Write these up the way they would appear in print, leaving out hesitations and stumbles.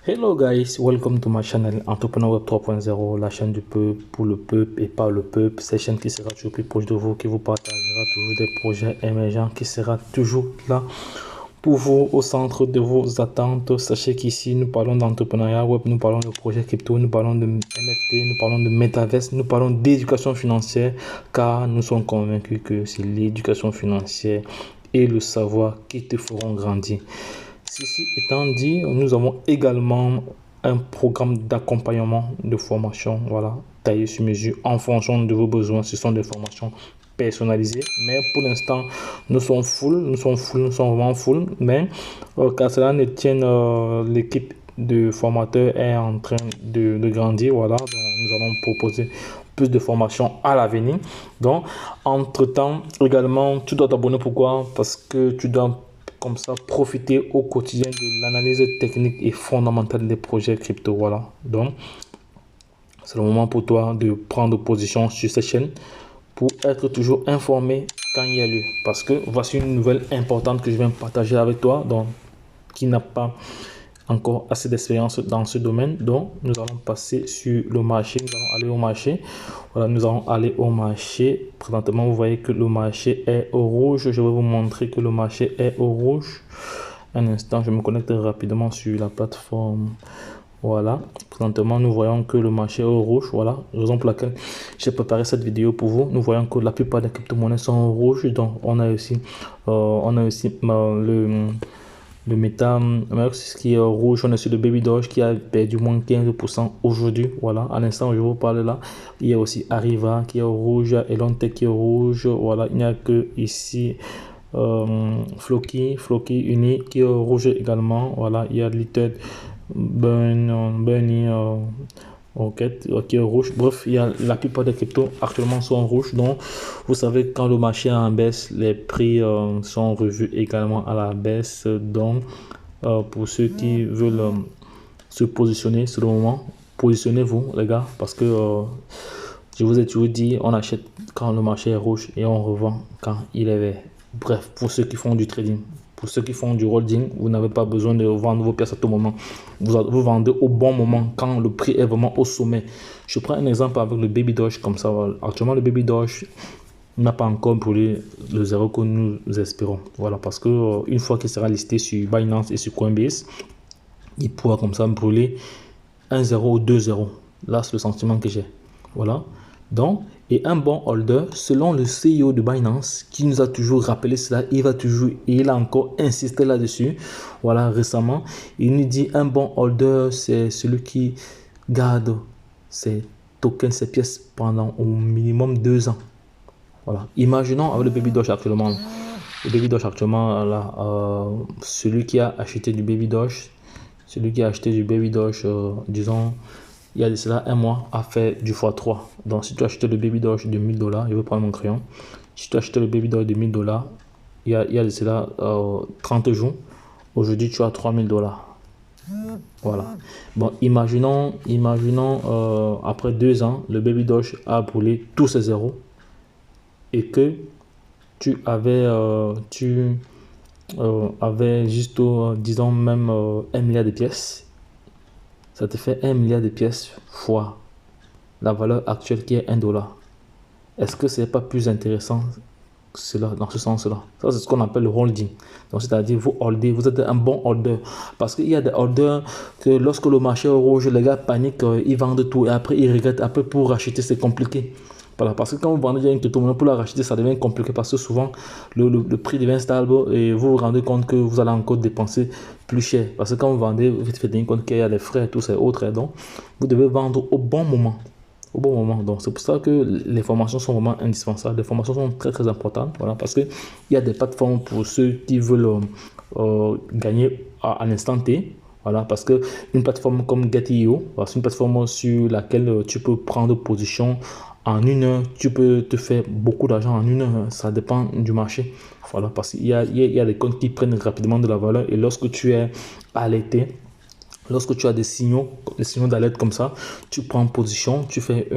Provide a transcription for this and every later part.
Hello guys, welcome to my channel Entrepreneur Web 3.0, la chaîne du peuple, pour le peuple et par le peuple. Cette chaîne qui sera toujours plus proche de vous, qui vous partagera toujours des projets émergents, qui sera toujours là pour vous, au centre de vos attentes. Sachez qu'ici, nous parlons d'entrepreneuriat web, nous parlons de projets crypto, nous parlons de NFT, nous parlons de metaverse, nous parlons d'éducation financière, car nous sommes convaincus que c'est l'éducation financière et le savoir qui te feront grandir. Ceci étant dit, nous avons également un programme d'accompagnement de formation, voilà, taillé sur mesure en fonction de vos besoins. Ce sont des formations personnalisées, mais pour l'instant, nous sommes vraiment full. Mais car cela ne tienne, l'équipe de formateurs est en train de grandir, voilà. Donc, nous allons proposer plus de formations à l'avenir. Donc, entre-temps, également, tu dois t'abonner. Pourquoi? Parce que tu dois comme ça profiter au quotidien de l'analyse technique et fondamentale des projets crypto. Voilà, donc c'est le moment pour toi de prendre position sur cette chaîne pour être toujours informé quand il y a lieu, parce que voici une nouvelle importante que je viens partager avec toi, donc qui n'a pas encore assez d'expérience dans ce domaine. Donc nous allons passer sur le marché, nous allons aller au marché. Voilà, nous allons aller au marché. Présentement, vous voyez que le marché est au rouge. Je vais vous montrer que le marché est au rouge. Un instant, je me connecte rapidement sur la plateforme. Voilà, présentement nous voyons que le marché est au rouge. Voilà, raison pour laquelle j'ai préparé cette vidéo pour vous. Nous voyons que la plupart des crypto-monnaies sont au rouge. Donc on a aussi le MetaMask qui est rouge. On a aussi le Baby Doge qui a perdu moins 15% aujourd'hui. Voilà, à l'instant où je vous parle là, il y a aussi Arriva qui est rouge, Elon Tech qui est rouge. Voilà, il n'y a que ici Floki Uni qui est rouge également. Voilà, il y a Little Bunny qui est rouge. Bref, il y a la plupart des cryptos actuellement sont en rouge. Donc, vous savez, quand le marché est en baisse, les prix sont revus également à la baisse. Donc, pour ceux qui veulent se positionner, c'est le moment. Positionnez-vous, les gars, parce que je vous ai toujours dit, on achète quand le marché est rouge et on revend quand il est vert. Bref, pour ceux qui font du trading, pour ceux qui font du holding, vous n'avez pas besoin de vendre vos pièces à tout moment. Vous vendez au bon moment, quand le prix est vraiment au sommet. Je prends un exemple avec le Baby Doge comme ça. Actuellement, le Baby Doge n'a pas encore brûlé le zéro que nous espérons. Voilà, parce que une fois qu'il sera listé sur Binance et sur Coinbase, il pourra comme ça brûler 1-0 ou 2-0. Là, c'est le sentiment que j'ai. Voilà. Donc, et un bon holder, selon le CEO de Binance, qui nous a toujours rappelé cela, il a encore insisté là-dessus. Voilà, récemment, il nous dit un bon holder, c'est celui qui garde ses tokens, ses pièces pendant au minimum 2 ans. Voilà. Imaginons avec le Baby Doge actuellement. Le Baby Doge actuellement, là, celui qui a acheté du Baby Doge, disons, il y a de cela un mois, a fait du x3. Donc, si tu as acheté le Baby Doge de 1000 $, je vais prendre mon crayon. Si tu as acheté le Baby Doge de 1000 $, il y a de cela 30 jours. Aujourd'hui, tu as 3000 $. Voilà. Bon, imaginons après 2 ans, le Baby Doge a brûlé tous ses zéros et que tu avais, juste, disons même 1 milliard de pièces. Ça te fait 1 milliard de pièces fois la valeur actuelle qui est 1 $. Est-ce que ce n'est pas plus intéressant cela, dans ce sens-là? Ça, c'est ce qu'on appelle le holding. Donc, c'est-à-dire, vous holdez, vous êtes un bon holder. Parce qu'il y a des holders que lorsque le marché est rouge, les gars paniquent, ils vendent tout et après, ils regrettent. Après, pour racheter, c'est compliqué. Voilà, parce que quand vous vendez une crypto-monnaie, pour la racheter, ça devient compliqué parce que souvent, le prix devient stable et vous vous rendez compte que vous allez encore dépenser plus cher. Parce que quand vous vendez, vous faites compte qu'il y a des frais, tout ça, autres. Donc, vous devez vendre au bon moment. Au bon moment. Donc, c'est pour ça que les formations sont vraiment indispensables. Les formations sont très, très importantes. Voilà, parce qu'il y a des plateformes pour ceux qui veulent gagner à l'instant T. Voilà, parce que une plateforme comme Get.io, c'est une plateforme sur laquelle tu peux prendre position en 1 heure. Tu peux te faire beaucoup d'argent en 1 heure. Ça dépend du marché. Voilà, parce qu'il y a des comptes qui prennent rapidement de la valeur et lorsque tu es alerté, lorsque tu as des signaux d'alerte comme ça, tu prends position, tu fais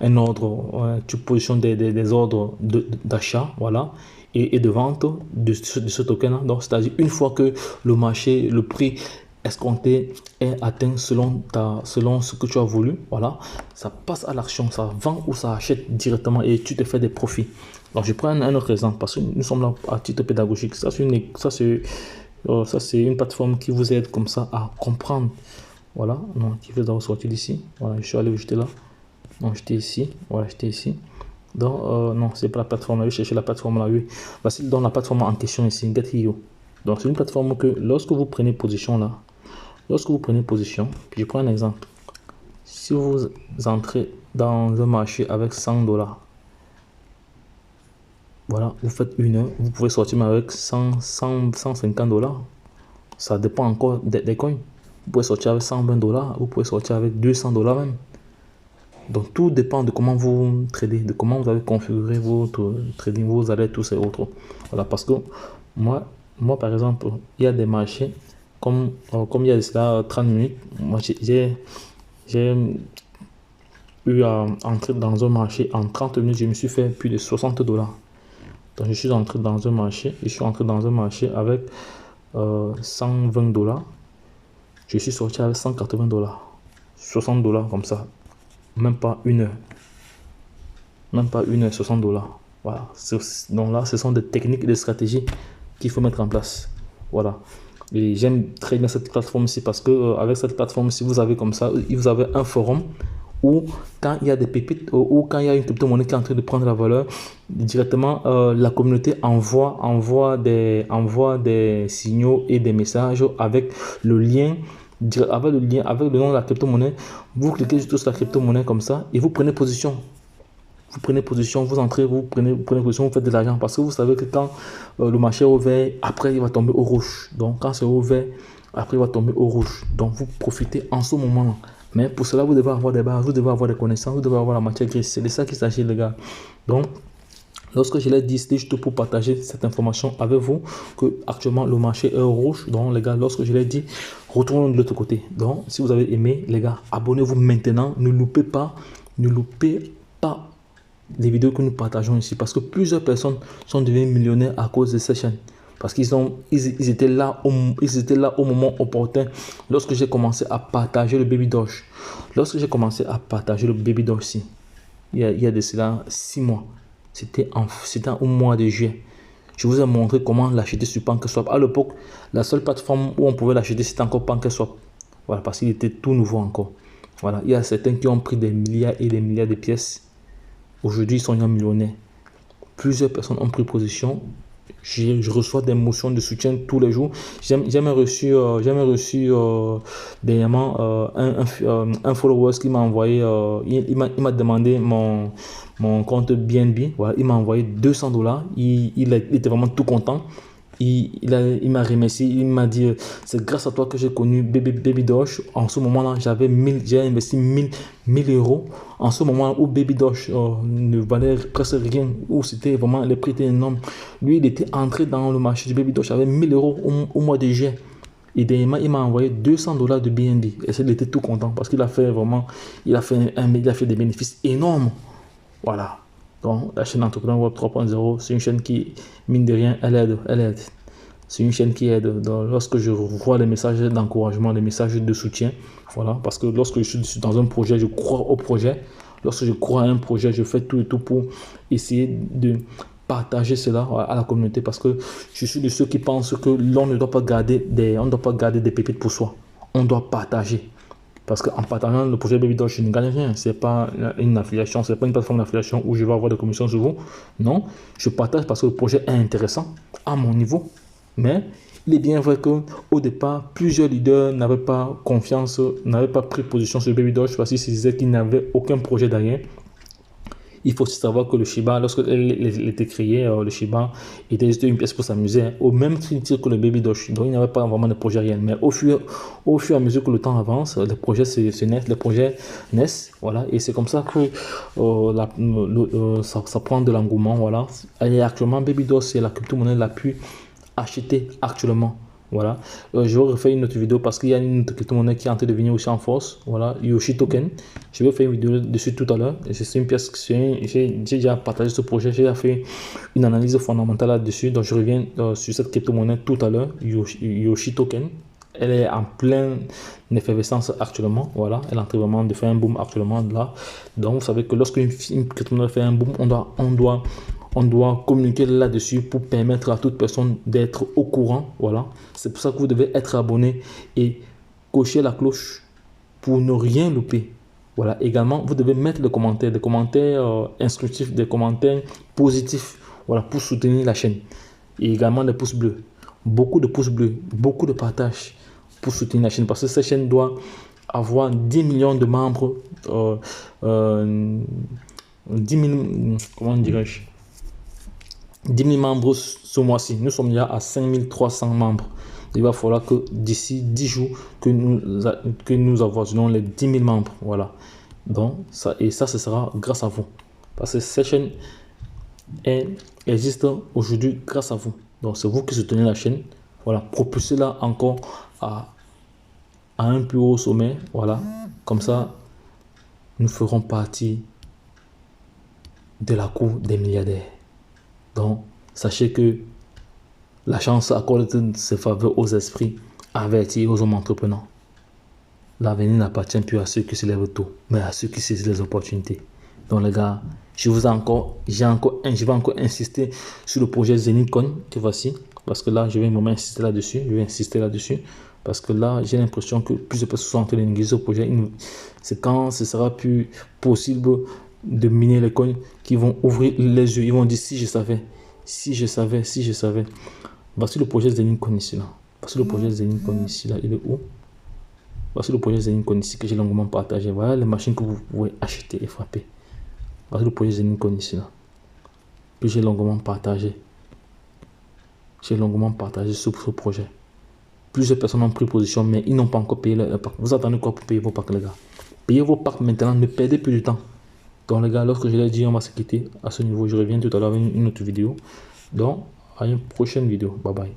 un ordre, tu positionnes des ordres d'achat, voilà, et de vente de ce token. Donc, c'est-à-dire une fois que le marché, le prix escompté est atteint selon ce que tu as voulu, voilà, ça passe à l'action, ça vend ou ça achète directement et tu te fais des profits. Alors, je prends un autre exemple parce que nous sommes là à titre pédagogique. Ça, c'est une plateforme qui vous aide comme ça à comprendre. Voilà, non, qui veut d'abord sortir d'ici. Voilà, je suis allé où j'étais là. Non, j'étais ici. Voilà, j'étais ici. Donc, non, c'est pas la plateforme. Je vais chercher la plateforme là, oui. Voici donc la plateforme en question ici, Get.io. Donc, c'est une plateforme que lorsque vous prenez position là, puis je prends un exemple. Si vous entrez dans un marché avec 100 $, voilà, vous faites une heure, vous pouvez sortir avec 150 $. Ça dépend encore des coins. Vous pouvez sortir avec 120 $, vous pouvez sortir avec 200 $ même. Donc tout dépend de comment vous tradez, de comment vous avez configuré votre trading, vos alertes, tous ces autres. Voilà, parce que moi par exemple, il y a des marchés, comme il y a cela 30 minutes, moi j'ai eu à entrer dans un marché en 30 minutes, je me suis fait plus de 60 $. Donc je suis entré dans un marché, avec 120 $. Je suis sorti avec 180 $. 60 $ comme ça. Même pas une heure. 60 $. Voilà. Donc là, ce sont des techniques et des stratégies qu'il faut mettre en place. Voilà. Et j'aime très bien cette plateforme ici parce que avec cette plateforme, si vous avez comme ça, vous avez un forum où quand il y a des pépites ou quand il y a une crypto-monnaie qui est en train de prendre la valeur, directement la communauté envoie des signaux et des messages avec le lien, avec le nom de la crypto-monnaie. Vous cliquez sur la crypto-monnaie comme ça et vous prenez position. Vous entrez, vous prenez position, vous faites de l'argent parce que vous savez que quand le marché est au vert, après il va tomber au rouge. Donc quand c'est au vert, après il va tomber au rouge. Donc vous profitez en ce moment-là. Mais pour cela, vous devez avoir des bases, vous devez avoir des connaissances, vous devez avoir la matière grise. C'est de ça qu'il s'agit, les gars. Donc, lorsque je l'ai dit, c'était juste pour partager cette information avec vous, que actuellement le marché est rouge. Donc, les gars, lorsque je l'ai dit, retournons de l'autre côté. Donc, si vous avez aimé, les gars, abonnez-vous maintenant. Ne loupez pas les vidéos que nous partageons ici. Parce que plusieurs personnes sont devenues millionnaires à cause de cette chaîne. Parce qu'ils étaient là au moment opportun lorsque j'ai commencé à partager le Baby Doge. Lorsque j'ai commencé à partager le Baby Doge ici, il y a de cela 6 mois. C'était au mois de juillet. Je vous ai montré comment l'acheter sur PancakeSwap. À l'époque, la seule plateforme où on pouvait l'acheter, c'était encore PancakeSwap. Voilà, parce qu'il était tout nouveau encore. Voilà, il y a certains qui ont pris des milliards et des milliards de pièces. Aujourd'hui, ils sont millionnaires. Plusieurs personnes ont pris position. Je reçois des motions de soutien tous les jours. J'ai jamais reçu dernièrement un follower qui m'a envoyé, il m'a demandé mon compte BNB. Voilà, il m'a envoyé 200 $. Il était vraiment tout content. Il m'a remercié, il m'a dit c'est grâce à toi que j'ai connu Baby Doge. En ce moment-là, j'ai investi 1000 euros. En ce moment où Baby Doge ne valait presque rien, où c'était vraiment, les prix étaient énormes. Lui, il était entré dans le marché du Baby Doge avec 1000 euros au mois de juillet. Et dernièrement, il m'a envoyé 200 $ de BNB. Et il était tout content parce qu'il a fait vraiment, il a fait des bénéfices énormes. Voilà. Donc, la chaîne Entrepreneur Web 3.0, c'est une chaîne qui, mine de rien, elle aide. C'est une chaîne qui aide. Donc, lorsque je vois les messages d'encouragement, les messages de soutien, voilà, parce que lorsque je suis dans un projet, je crois au projet. Lorsque je crois à un projet, je fais tout et tout pour essayer de partager cela à la communauté parce que je suis de ceux qui pensent que l'on ne doit pas garder des pépites pour soi. On doit partager. Parce qu'en partageant le projet Baby Doge, je ne gagne rien. Ce n'est pas une affiliation, ce n'est pas une plateforme d'affiliation où je vais avoir des commissions sur vous. Non, je partage parce que le projet est intéressant à mon niveau. Mais il est bien vrai qu'au départ, plusieurs leaders n'avaient pas confiance, n'avaient pas pris position sur Baby Doge parce qu'ils se disaient qu'ils n'avaient aucun projet derrière. Il faut aussi savoir que le Shiba, lorsqu'il était créé, le Shiba était juste une pièce pour s'amuser, au même titre que le Baby Doge. Donc, il n'y avait pas vraiment de projet réel. Mais au fur et à mesure que le temps avance, les projets naissent, les projets naissent. Voilà. Et c'est comme ça que ça prend de l'engouement. Voilà. Et actuellement, Baby Doge, c'est la crypto-monnaie la plus achetée actuellement. Voilà, je vais refaire une autre vidéo parce qu'il y a une autre crypto-monnaie qui est en train de venir aussi en force. Voilà, Yoshi Token. Je vais faire une vidéo dessus tout à l'heure. C'est une pièce que j'ai déjà partagé ce projet. J'ai déjà fait une analyse fondamentale là-dessus. Donc, je reviens sur cette crypto-monnaie tout à l'heure, Yoshi Token. elle est en pleine effervescence actuellement. Voilà, elle est en train vraiment de faire un boom actuellement là. Donc, vous savez que lorsqu'une crypto-monnaie fait un boom, on doit communiquer là-dessus pour permettre à toute personne d'être au courant. Voilà, c'est pour ça que vous devez être abonné et cocher la cloche pour ne rien louper. Voilà, également, vous devez mettre des commentaires instructifs, des commentaires positifs, voilà, pour soutenir la chaîne. Et également des pouces bleus. Beaucoup de pouces bleus, beaucoup de partages pour soutenir la chaîne. Parce que cette chaîne doit avoir 10 millions de membres. 10 000, comment dirais-je 10 000 membres ce mois-ci. Nous sommes déjà à 5 300 membres. Il va falloir que d'ici 10 jours que nous avoisinons les 10 000 membres. Voilà. Donc, ça, ce sera grâce à vous. Parce que cette chaîne existe aujourd'hui grâce à vous. Donc, c'est vous qui soutenez la chaîne. Voilà. Propulsez-la encore à un plus haut sommet. Voilà. Comme ça, nous ferons partie de la cour des milliardaires. Donc, sachez que la chance accorde ses faveurs aux esprits avertis, aux hommes entrepreneurs. L'avenir n'appartient plus à ceux qui se lèvent tôt, mais à ceux qui saisissent les opportunités. Donc les gars, je vais encore insister sur le projet Zenitcoin que voici, parce que là, je vais vraiment insister là-dessus. Parce que là, j'ai l'impression que plus de personnes sont en train de négliger ce projet. C'est quand ce sera plus possible de miner les coins qui vont ouvrir les yeux. Ils vont dire si je savais. Voici le projet Zenitcoin ici là. Il est où? Voici le projet Zenitcoin ici que j'ai longuement partagé. Voilà les machines que vous pouvez acheter et frapper. Voici le projet Zenitcoin ici là. Que j'ai longuement partagé. J'ai longuement partagé ce projet. Plusieurs personnes ont pris position, mais ils n'ont pas encore payé leur pack. Vous attendez quoi pour payer vos packs, les gars? Payez vos packs maintenant, ne perdez plus de temps. Donc les gars, lorsque je l'ai dit, on va se quitter à ce niveau. Je reviens tout à l'heure avec une autre vidéo. Donc, à une prochaine vidéo. Bye bye.